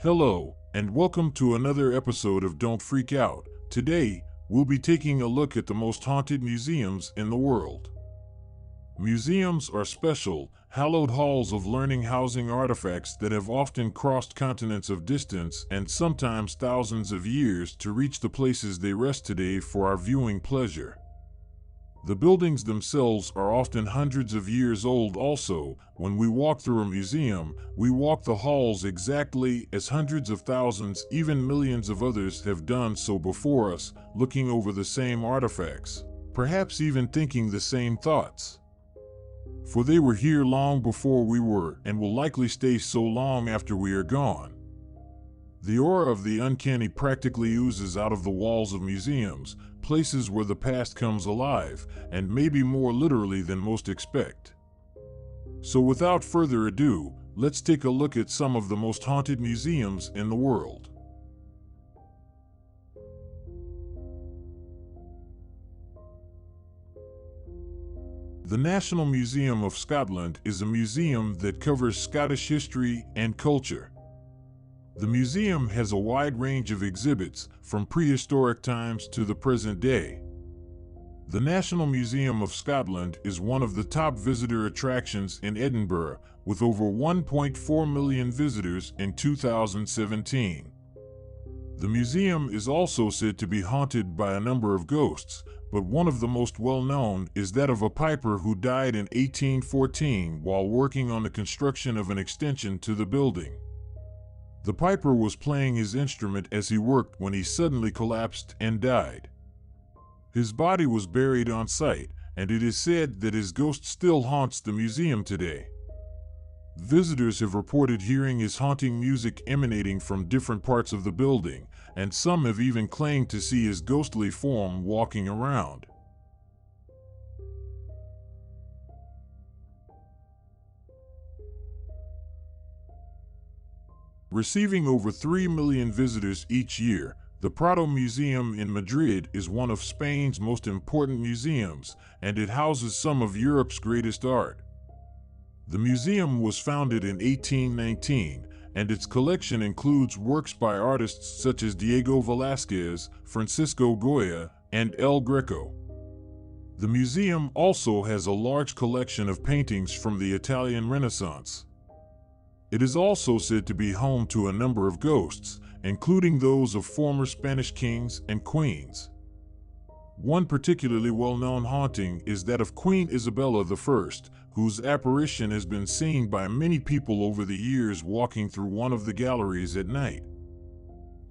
Hello, and welcome to another episode of Don't Freak Out. Today, we'll be taking a look at the most haunted museums in the world. Museums are special, hallowed halls of learning housing artifacts that have often crossed continents of distance and sometimes thousands of years to reach the places they rest today for our viewing pleasure. The buildings themselves are often hundreds of years old also. When we walk through a museum, we walk the halls exactly as hundreds of thousands, even millions of others have done so before us, looking over the same artifacts, perhaps even thinking the same thoughts. For they were here long before we were and will likely stay so long after we are gone. The aura of the uncanny practically oozes out of the walls of museums, places where the past comes alive, and maybe more literally than most expect. So without further ado, let's take a look at some of the most haunted museums in the world. The National Museum of Scotland is a museum that covers Scottish history and culture. The museum has a wide range of exhibits, from prehistoric times to the present day. The National Museum of Scotland is one of the top visitor attractions in Edinburgh, with over 1.4 million visitors in 2017. The museum is also said to be haunted by a number of ghosts, but one of the most well-known is that of a piper who died in 1814 while working on the construction of an extension to the building. The piper was playing his instrument as he worked when he suddenly collapsed and died. His body was buried on site, and it is said that his ghost still haunts the museum today. Visitors have reported hearing his haunting music emanating from different parts of the building, and some have even claimed to see his ghostly form walking around. Receiving over 3 million visitors each year, the Prado Museum in Madrid is one of Spain's most important museums, and it houses some of Europe's greatest art. The museum was founded in 1819, and its collection includes works by artists such as Diego Velázquez, Francisco Goya, and El Greco. The museum also has a large collection of paintings from the Italian Renaissance. It is also said to be home to a number of ghosts, including those of former Spanish kings and queens. One particularly well-known haunting is that of Queen Isabella I, whose apparition has been seen by many people over the years walking through one of the galleries at night.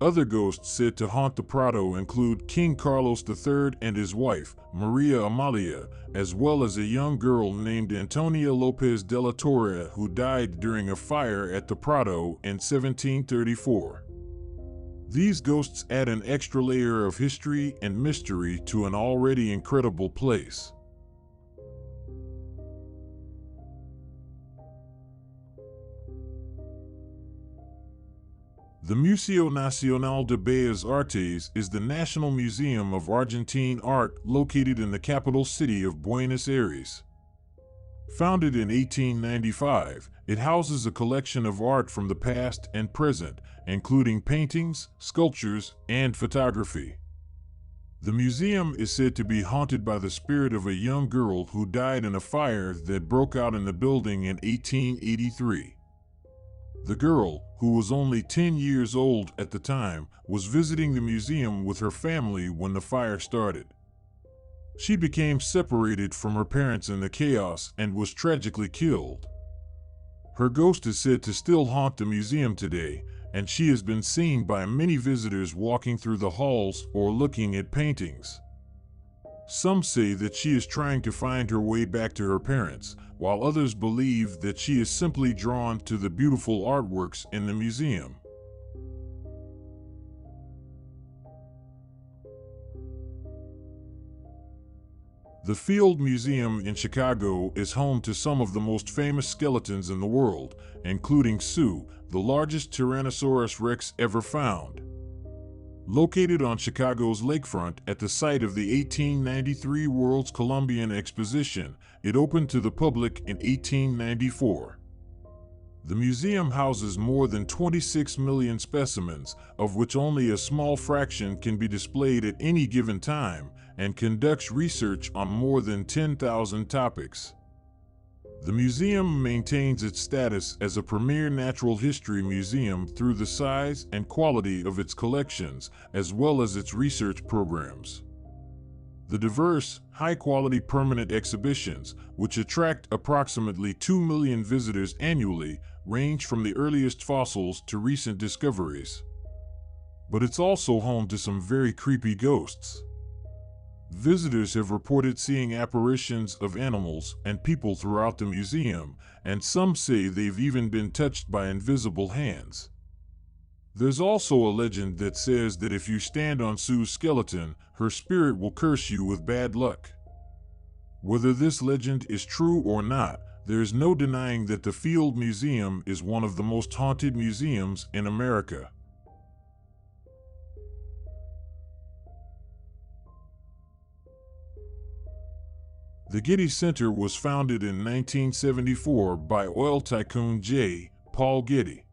Other ghosts said to haunt the Prado include King Carlos III and his wife, Maria Amalia, as well as a young girl named Antonia López de la Torre who died during a fire at the Prado in 1734. These ghosts add an extra layer of history and mystery to an already incredible place. The Museo Nacional de Bellas Artes is the National Museum of Argentine art located in the capital city of Buenos Aires. Founded in 1895, it houses a collection of art from the past and present, including paintings, sculptures, and photography. The museum is said to be haunted by the spirit of a young girl who died in a fire that broke out in the building in 1883. The girl, who was only 10 years old at the time, was visiting the museum with her family when the fire started. She became separated from her parents in the chaos and was tragically killed. Her ghost is said to still haunt the museum today, and she has been seen by many visitors walking through the halls or looking at paintings. Some say that she is trying to find her way back to her parents, while others believe that she is simply drawn to the beautiful artworks in the museum. The Field Museum in Chicago is home to some of the most famous skeletons in the world, including Sue, the largest Tyrannosaurus Rex ever found. Located on Chicago's lakefront at the site of the 1893 World's Columbian Exposition, it opened to the public in 1894. The museum houses more than 26 million specimens, of which only a small fraction can be displayed at any given time, and conducts research on more than 10,000 topics. The museum maintains its status as a premier natural history museum through the size and quality of its collections, as well as its research programs. The diverse, high-quality permanent exhibitions, which attract approximately 2 million visitors annually, range from the earliest fossils to recent discoveries. But it's also home to some very creepy ghosts. Visitors have reported seeing apparitions of animals and people throughout the museum, and some say they've even been touched by invisible hands. There's also a legend that says that if you stand on Sue's skeleton, her spirit will curse you with bad luck. Whether this legend is true or not, there is no denying that the Field Museum is one of the most haunted museums in America. The Getty Center was founded in 1974 by oil tycoon J. Paul Getty.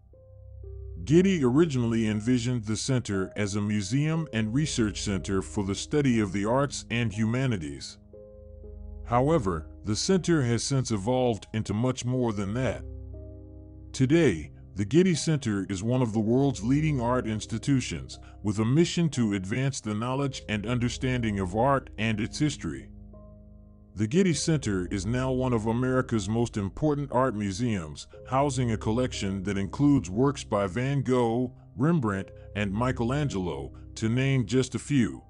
Getty originally envisioned the center as a museum and research center for the study of the arts and humanities. However, the center has since evolved into much more than that. Today, the Getty Center is one of the world's leading art institutions, with a mission to advance the knowledge and understanding of art and its history. The Getty Center is now one of America's most important art museums, housing a collection that includes works by Van Gogh, Rembrandt, and Michelangelo, to name just a few.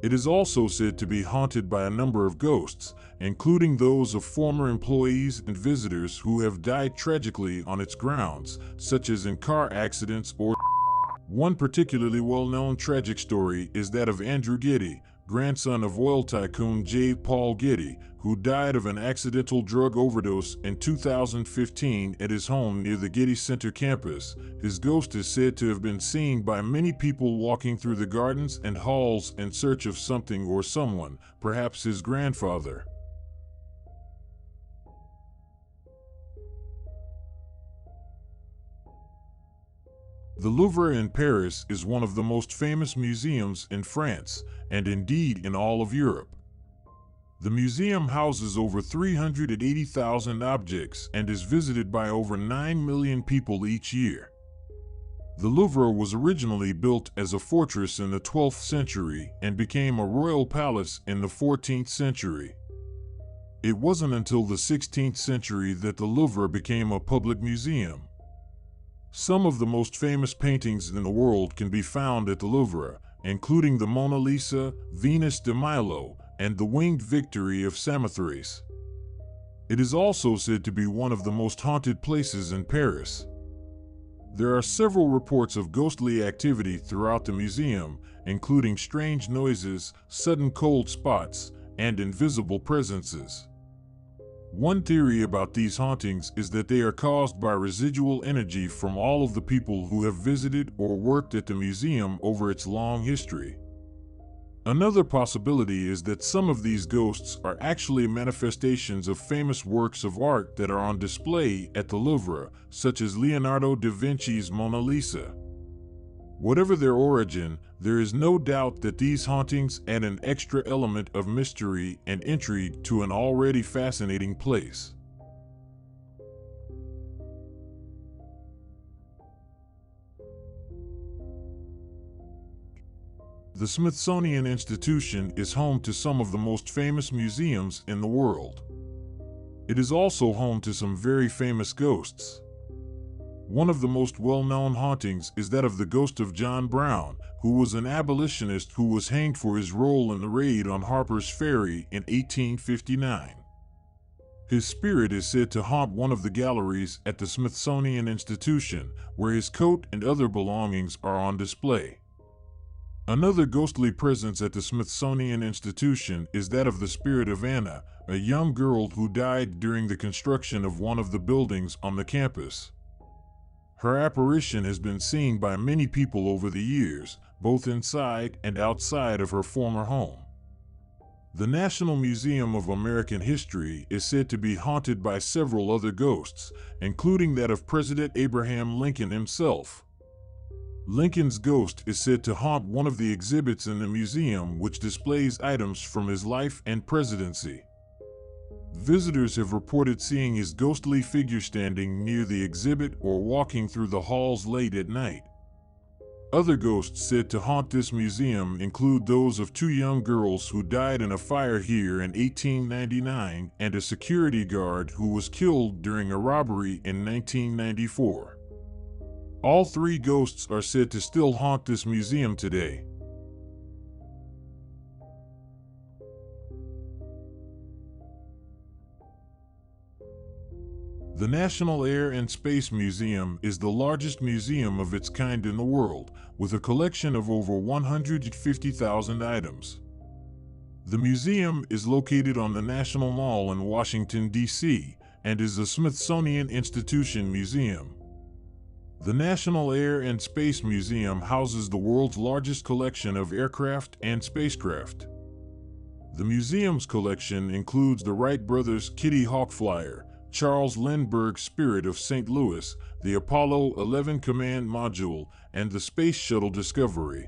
It is also said to be haunted by a number of ghosts, including those of former employees and visitors who have died tragically on its grounds, such as in car accidents or. One particularly well-known tragic story is that of Andrew Getty, grandson of oil tycoon J. Paul Getty, who died of an accidental drug overdose in 2015 at his home near the Getty Center campus. His ghost is said to have been seen by many people walking through the gardens and halls in search of something or someone, perhaps his grandfather. The Louvre in Paris is one of the most famous museums in France, and indeed in all of Europe. The museum houses over 380,000 objects and is visited by over 9 million people each year. The Louvre was originally built as a fortress in the 12th century and became a royal palace in the 14th century. It wasn't until the 16th century that the Louvre became a public museum. Some of the most famous paintings in the world can be found at the Louvre, including the Mona Lisa, Venus de Milo, and the Winged Victory of Samothrace. It is also said to be one of the most haunted places in Paris. There are several reports of ghostly activity throughout the museum, including strange noises, sudden cold spots, and invisible presences. One theory about these hauntings is that they are caused by residual energy from all of the people who have visited or worked at the museum over its long history. Another possibility is that some of these ghosts are actually manifestations of famous works of art that are on display at the Louvre, such as Leonardo da Vinci's Mona Lisa. Whatever their origin, there is no doubt that these hauntings add an extra element of mystery and intrigue to an already fascinating place. The Smithsonian Institution is home to some of the most famous museums in the world. It is also home to some very famous ghosts. One of the most well-known hauntings is that of the ghost of John Brown, who was an abolitionist who was hanged for his role in the raid on Harper's Ferry in 1859. His spirit is said to haunt one of the galleries at the Smithsonian Institution, where his coat and other belongings are on display. Another ghostly presence at the Smithsonian Institution is that of the spirit of Anna, a young girl who died during the construction of one of the buildings on the campus. Her apparition has been seen by many people over the years, both inside and outside of her former home. The National Museum of American History is said to be haunted by several other ghosts, including that of President Abraham Lincoln himself. Lincoln's ghost is said to haunt one of the exhibits in the museum, which displays items from his life and presidency. Visitors have reported seeing his ghostly figure standing near the exhibit or walking through the halls late at night. Other ghosts said to haunt this museum include those of two young girls who died in a fire here in 1899 and a security guard who was killed during a robbery in 1994. All three ghosts are said to still haunt this museum today. The National Air and Space Museum is the largest museum of its kind in the world, with a collection of over 150,000 items. The museum is located on the National Mall in Washington, D.C., and is a Smithsonian Institution museum. The National Air and Space Museum houses the world's largest collection of aircraft and spacecraft. The museum's collection includes the Wright brothers' Kitty Hawk flyer, Charles Lindbergh's Spirit of St. Louis, the Apollo 11 Command Module, and the Space Shuttle Discovery.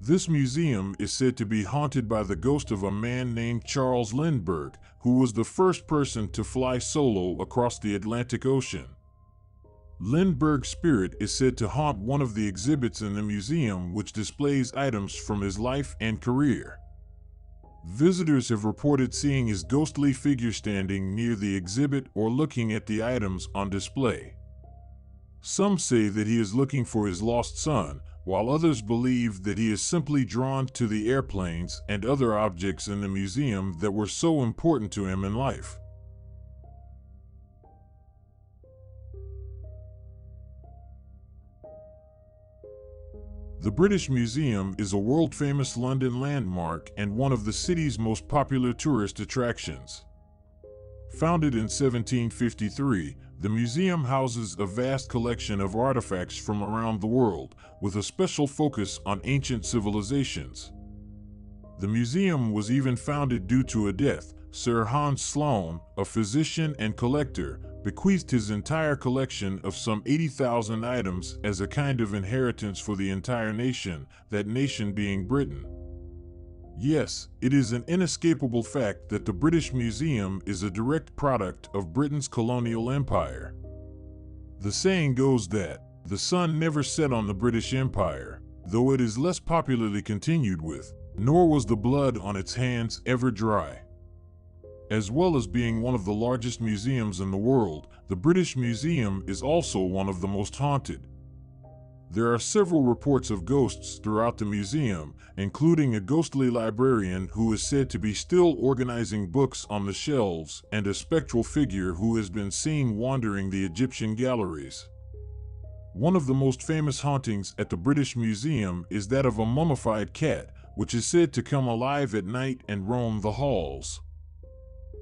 This museum is said to be haunted by the ghost of a man named Charles Lindbergh, who was the first person to fly solo across the Atlantic Ocean. Lindbergh's spirit is said to haunt one of the exhibits in the museum, which displays items from his life and career. Visitors have reported seeing his ghostly figure standing near the exhibit or looking at the items on display. Some say that he is looking for his lost son, while others believe that he is simply drawn to the airplanes and other objects in the museum that were so important to him in life. The British Museum is a world-famous London landmark and one of the city's most popular tourist attractions. Founded in 1753, the museum houses a vast collection of artifacts from around the world, with a special focus on ancient civilizations. The museum was even founded due to a death. Sir Hans Sloane, a physician and collector, bequeathed his entire collection of some 80,000 items as a kind of inheritance for the entire nation, that nation being Britain. Yes, it is an inescapable fact that the British Museum is a direct product of Britain's colonial empire. The saying goes that the sun never set on the British Empire, though it is less popularly continued with, nor was the blood on its hands ever dry. As well as being one of the largest museums in the world, the British Museum is also one of the most haunted. There are several reports of ghosts throughout the museum, including a ghostly librarian who is said to be still organizing books on the shelves and a spectral figure who has been seen wandering the Egyptian galleries. One of the most famous hauntings at the British Museum is that of a mummified cat, which is said to come alive at night and roam the halls.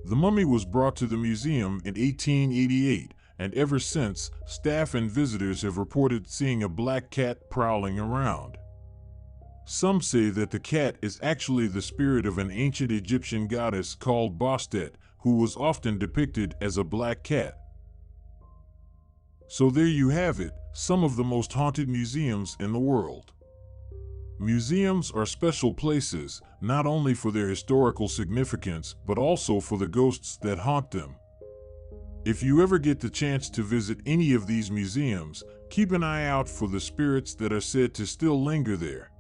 The mummy was brought to the museum in 1888, and ever since, staff and visitors have reported seeing a black cat prowling around. Some say that the cat is actually the spirit of an ancient Egyptian goddess called Bastet, who was often depicted as a black cat. So there you have it, some of the most haunted museums in the world. Museums are special places, not only for their historical significance, but also for the ghosts that haunt them. If you ever get the chance to visit any of these museums, keep an eye out for the spirits that are said to still linger there.